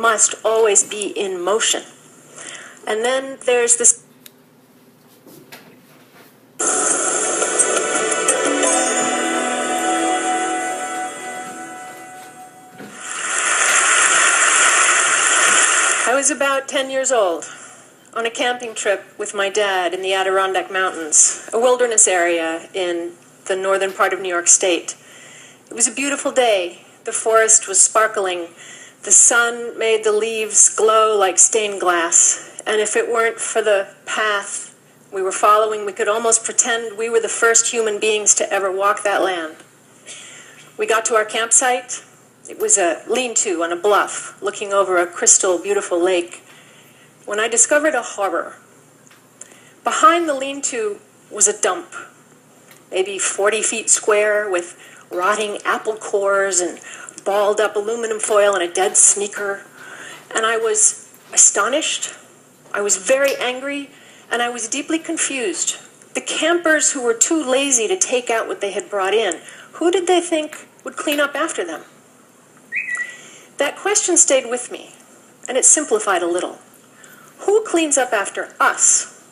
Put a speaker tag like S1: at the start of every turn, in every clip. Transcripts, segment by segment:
S1: must always be in motion. And then there's this I was about 10 years old on a camping trip with my dad in the Adirondack Mountains, a wilderness area in the northern part of New York State. It was a beautiful day. The forest was sparkling. The sun made the leaves glow like stained glass. And if it weren't for the path we were following, we could almost pretend we were the first human beings to ever walk that land. We got to our campsite. It was a lean-to on a bluff, looking over a crystal, beautiful lake, when I discovered a horror. Behind the lean-to was a dump, maybe 40 feet square, with rotting apple cores and balled-up aluminum foil and a dead sneaker. And I was astonished, I was very angry, and I was deeply confused. The campers who were too lazy to take out what they had brought in, who did they think would clean up after them? That question stayed with me, and it simplified a little. Who cleans up after us?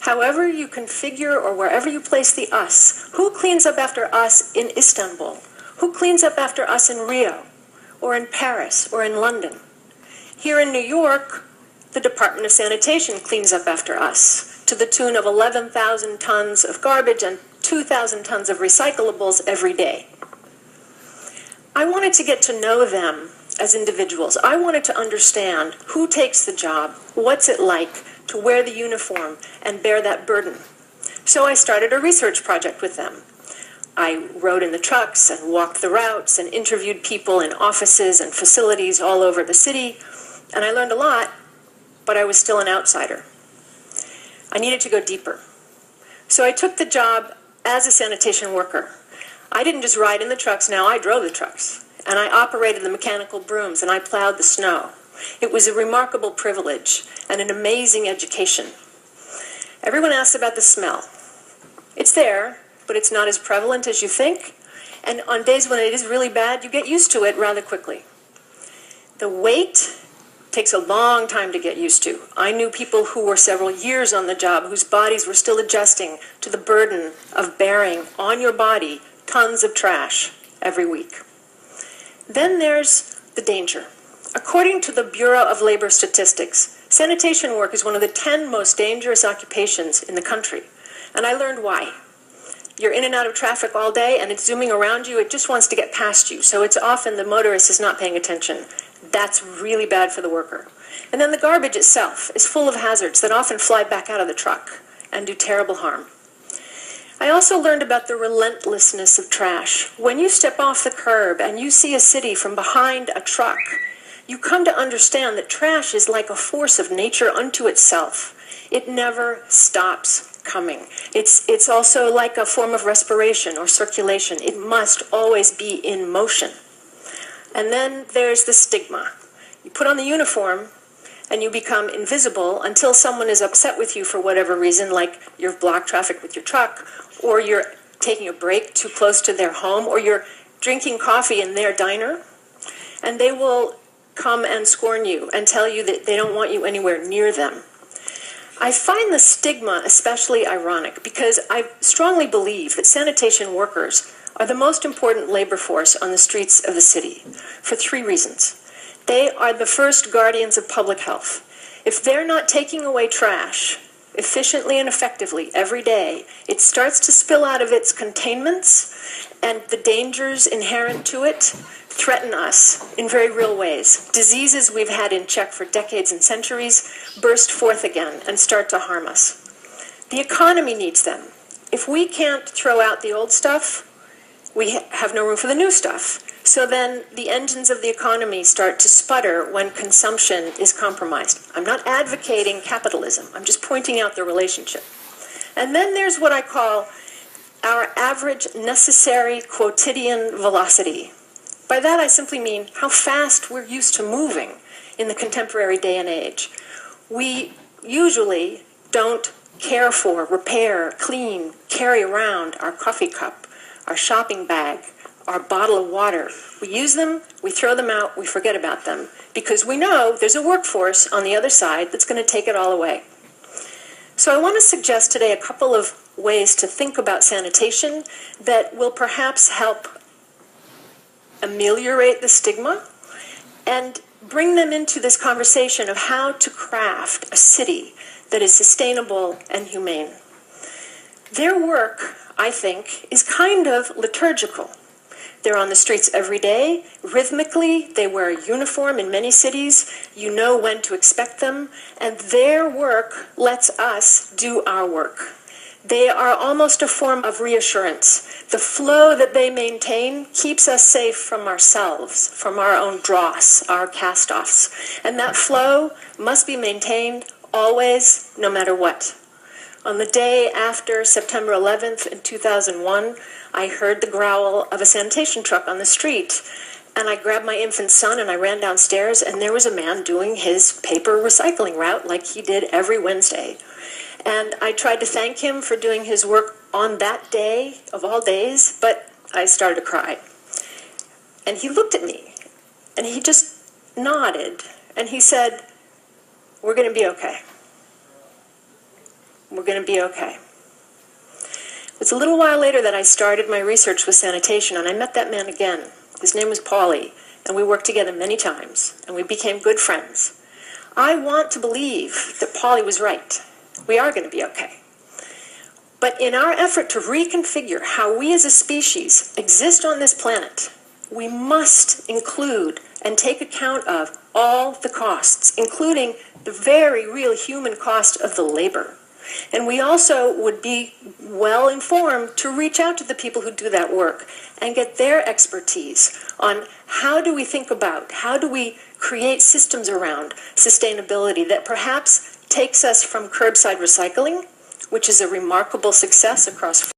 S1: However you configure or wherever you place the us, who cleans up after us in Istanbul? Who cleans up after us in Rio, or in Paris, or in London? Here in New York, the Department of Sanitation cleans up after us, to the tune of 11,000 tons of garbage and 2,000 tons of recyclables every day. I wanted to get to know them as individuals. I wanted to understand who takes the job, what's it like to wear the uniform and bear that burden. So I started a research project with them. I rode in the trucks and walked the routes and interviewed people in offices and facilities all over the city, and I learned a lot, but I was still an outsider. I needed to go deeper. So I took the job as a sanitation worker. I didn't just ride in the trucks, now I drove the trucks. And I operated the mechanical brooms, and I plowed the snow. It was a remarkable privilege and an amazing education. Everyone asks about the smell. It's there, but it's not as prevalent as you think. And on days when it is really bad, you get used to it rather quickly. The weight takes a long time to get used to. I knew people who were several years on the job whose bodies were still adjusting to the burden of bearing on your body tons of trash every week. Then there's the danger. According to the Bureau of Labor Statistics, sanitation work is one of the 10 most dangerous occupations in the country. And I learned why. You're in and out of traffic all day, and it's zooming around you. It just wants to get past you. So it's often the motorist is not paying attention. That's really bad for the worker. And then the garbage itself is full of hazards that often fly back out of the truck and do terrible harm. I also learned about the relentlessness of trash. When you step off the curb and you see a city from behind a truck, you come to understand that trash is like a force of nature unto itself. It never stops coming. It's also like a form of respiration or circulation. It must always be in motion. And then there's the stigma. You put on the uniform and you become invisible until someone is upset with you for whatever reason, like you've blocked traffic with your truck, or you're taking a break too close to their home, or you're drinking coffee in their diner, and they will come and scorn you and tell you that they don't want you anywhere near them. I find the stigma especially ironic because I strongly believe that sanitation workers are the most important labor force on the streets of the city for 3 reasons. They are the first guardians of public health. If they're not taking away trash efficiently and effectively every day, it starts to spill out of its containments, and the dangers inherent to it threaten us in very real ways. Diseases we've had in check for decades and centuries burst forth again and start to harm us. The economy needs them. If we can't throw out the old stuff, we have no room for the new stuff. So then the engines of the economy start to sputter when consumption is compromised. I'm not advocating capitalism. I'm just pointing out the relationship. And then there's what I call our average necessary quotidian velocity. By that I simply mean how fast we're used to moving in the contemporary day and age. We usually don't care for, repair, clean, carry around our coffee cup, our shopping bag, our bottle of water. We use them, we throw them out, we forget about them, because we know there's a workforce on the other side that's going to take it all away. So I want to suggest today a couple of ways to think about sanitation that will perhaps help ameliorate the stigma and bring them into this conversation of how to craft a city that is sustainable and humane. Their work, I think, is kind of liturgical. They're on the streets every day. Rhythmically, they wear a uniform in many cities. You know when to expect them. And their work lets us do our work. They are almost a form of reassurance. The flow that they maintain keeps us safe from ourselves, from our own dross, our cast-offs. And that flow must be maintained always, no matter what. On the day after September 11th in 2001, I heard the growl of a sanitation truck on the street. And I grabbed my infant son and I ran downstairs, and there was a man doing his paper recycling route like he did every Wednesday. And I tried to thank him for doing his work on that day of all days, but I started to cry. And he looked at me, and he just nodded, and he said, "We're going to be okay. We're going to be okay." It was a little while later that I started my research with sanitation, and I met that man again. His name was Paulie, and we worked together many times, and we became good friends. I want to believe that Paulie was right. We are going to be okay. But in our effort to reconfigure how we as a species exist on this planet, we must include and take account of all the costs, including the very real human cost of the labor. And we also would be well informed to reach out to the people who do that work and get their expertise on how do we think about, how do we create systems around sustainability that perhaps takes us from curbside recycling, which is a remarkable success across